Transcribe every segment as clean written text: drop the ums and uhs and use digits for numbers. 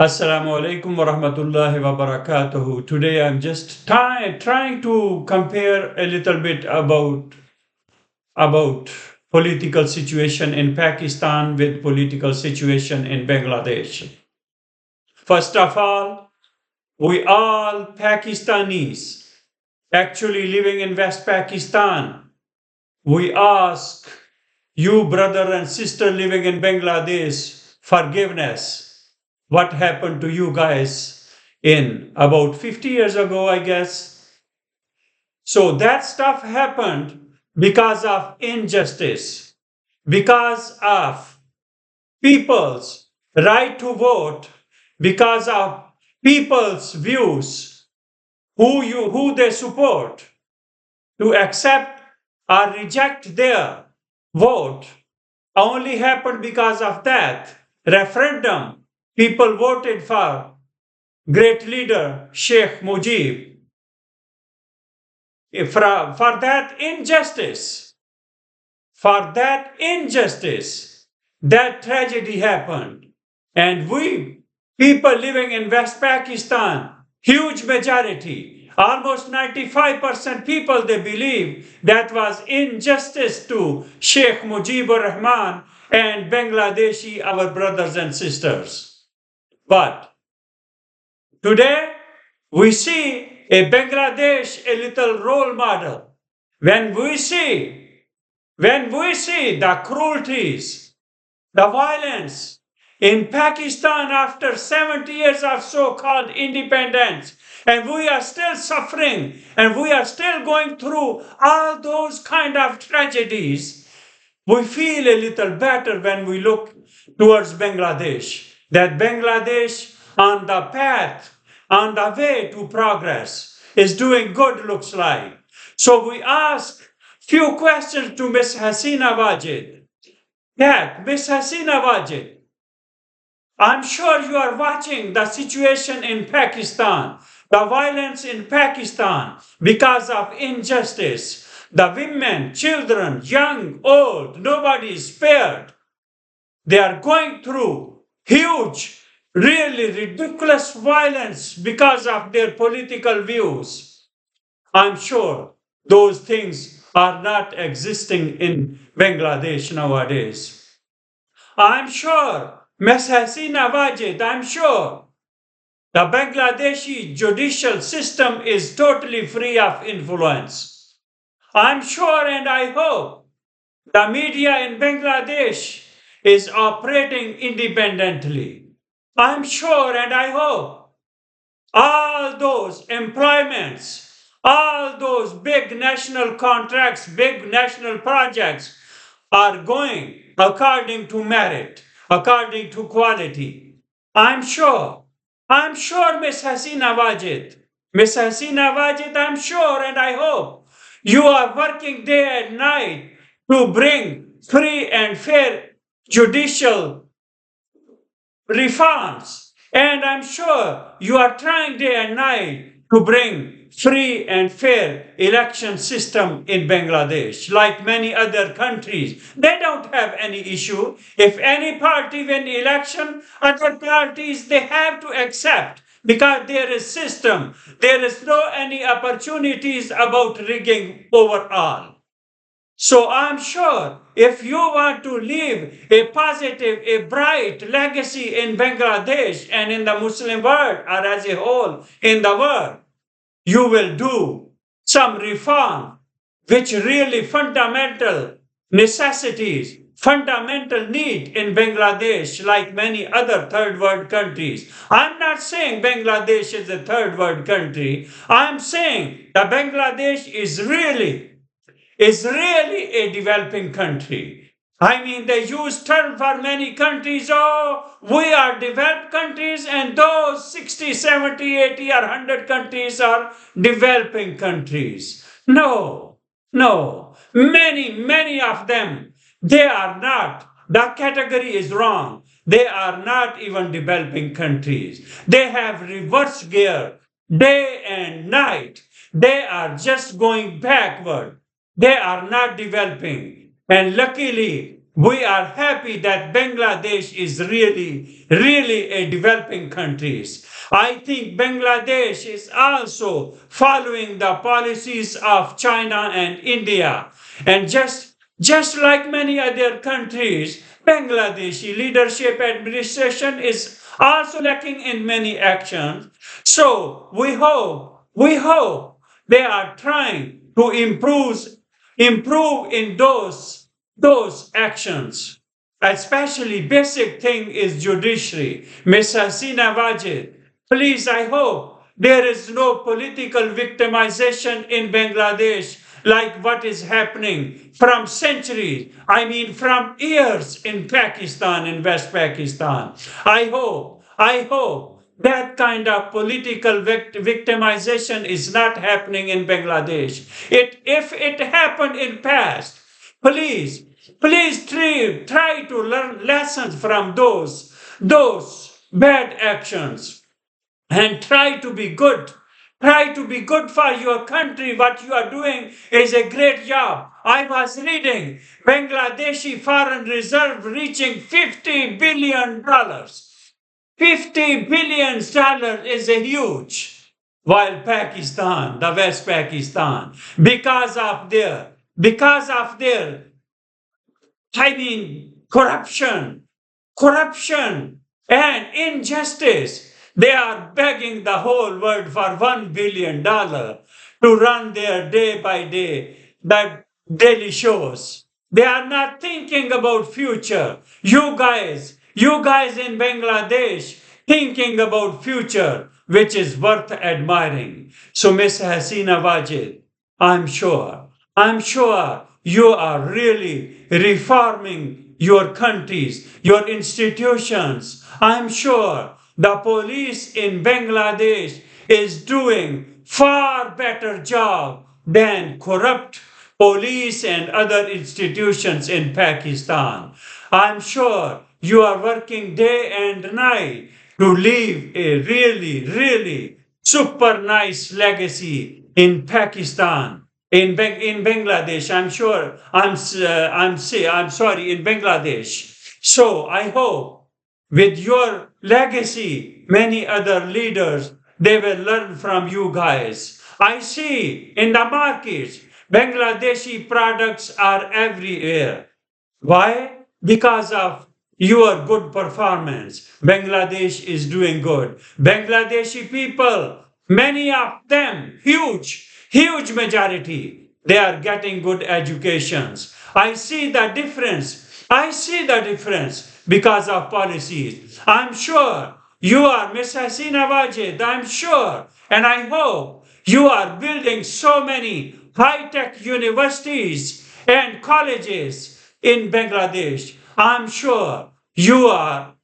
Assalamu alaikum wa rahmatullahi wa barakatuhu. Today I'm just trying to compare a little bit about political situation in Pakistan with political situation in Bangladesh. First of all, we all Pakistanis actually living in West Pakistan. We ask you, brother and sister living in Bangladesh, forgiveness. What happened to you guys in about 50 years ago, I guess? So that stuff happened because of injustice, because of people's right to vote, because of people's views, who they support, to accept or reject their vote only happened because of that referendum. People voted for great leader Sheikh Mujib. For that injustice, that tragedy happened. And we, people living in West Pakistan, huge majority, almost 95% people, they believe that was injustice to Sheikh Mujibur Rahman and Bangladeshi, our brothers and sisters. But today, we see a Bangladesh, a little role model. When we see the cruelties, the violence in Pakistan after 70 years of so-called independence, and we are still suffering, and we are still going through all those kind of tragedies, we feel a little better when we look towards Bangladesh, that Bangladesh on the path, on the way to progress, is doing good, looks like. So we ask few questions to Miss Hasina Wajid. That, Miss Hasina Wajid, I'm sure you are watching the situation in Pakistan, the violence in Pakistan because of injustice. The women, children, young, old, nobody is spared. They are going through huge, really ridiculous violence because of their political views. I'm sure those things are not existing in Bangladesh nowadays. I'm sure, Ms. Hasina Wajid, I'm sure the Bangladeshi judicial system is totally free of influence. I'm sure and I hope the media in Bangladesh is operating independently. I'm sure and I hope all those employments, all those big national contracts, big national projects are going according to merit, according to quality. I'm sure, Miss Hasina Wajid, I'm sure and I hope you are working day and night to bring free and fair judicial reforms. And I'm sure you are trying day and night to bring free and fair election system in Bangladesh, like many other countries. They don't have any issue. If any party win election, other parties, they have to accept because there is system. There is no any opportunities about rigging overall. So I'm sure if you want to leave a positive, a bright legacy in Bangladesh and in the Muslim world or as a whole in the world, you will do some reform which really fundamental necessities, fundamental need in Bangladesh like many other third world countries. I'm not saying Bangladesh is a third world country. I'm saying that Bangladesh is really a developing country. I mean, they use term for many countries, oh, we are developed countries, and those 60, 70, 80, or 100 countries are developing countries. No, no. Many of them, they are not. The category is wrong. They are not even developing countries. They have reverse gear day and night. They are just going backward. They are not developing. And luckily, we are happy that Bangladesh is really a developing country. I think Bangladesh is also following the policies of China and India. And just like many other countries, Bangladeshi leadership administration is also lacking in many actions. So we hope they are trying to improve in those actions. Especially basic thing is judiciary. Ms. Hasina Wajid, please, I hope there is no political victimization in Bangladesh like what is happening from centuries, I mean from years in Pakistan, in West Pakistan. I hope that kind of political victimization is not happening in Bangladesh. If it happened in past, please, please try to learn lessons from those bad actions and try to be good. Try to be good for your country. What you are doing is a great job. I was reading Bangladeshi foreign reserve reaching $50 billion. $50 billion is a huge. While Pakistan, the West Pakistan, because of their corruption and injustice. They are begging the whole world for $1 billion to run their day by day, the daily shows. They are not thinking about future. You guys in Bangladesh thinking about future, which is worth admiring. So Miss Hasina Wajid, I'm sure you are really reforming your countries, your institutions. I'm sure the police in Bangladesh is doing far better job than corrupt police and other institutions in Pakistan. I'm sure you are working day and night to leave a really super nice legacy in Pakistan, in Bangladesh. I'm sure. I'm sorry, in Bangladesh. So I hope with your legacy, many other leaders they will learn from you guys. I see in the markets, Bangladeshi products are everywhere. Why? Because of your good performance. Bangladesh is doing good. Bangladeshi people, many of them, huge majority, they are getting good educations. I see the difference because of policies. I'm sure you are, Miss Hasina Wajid, I'm sure, and I hope you are building so many high-tech universities and colleges in Bangladesh. I'm sure you are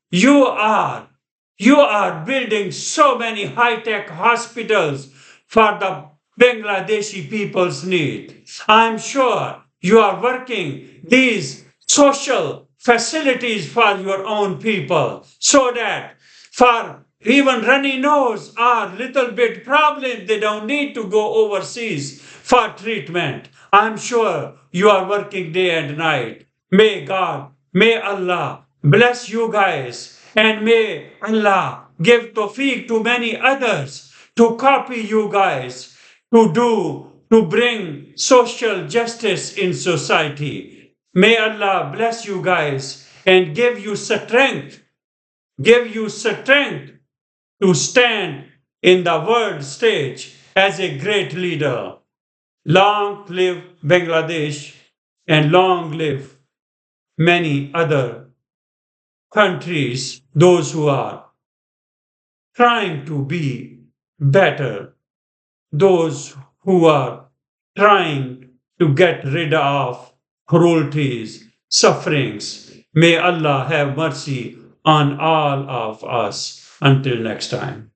building so many high-tech hospitals for the Bangladeshi people's need. I'm sure you are working these social facilities for your own people so that for even runny nose or little bit problem, they don't need to go overseas for treatment. I'm sure you are working day and night. May Allah bless you guys, and may Allah give tawfiq to many others to copy you guys, to bring social justice in society. May Allah bless you guys and give you strength to stand in the world stage as a great leader. Long live Bangladesh and long live many other countries, those who are trying to be better, those who are trying to get rid of cruelties, sufferings. May Allah have mercy on all of us. Until next time.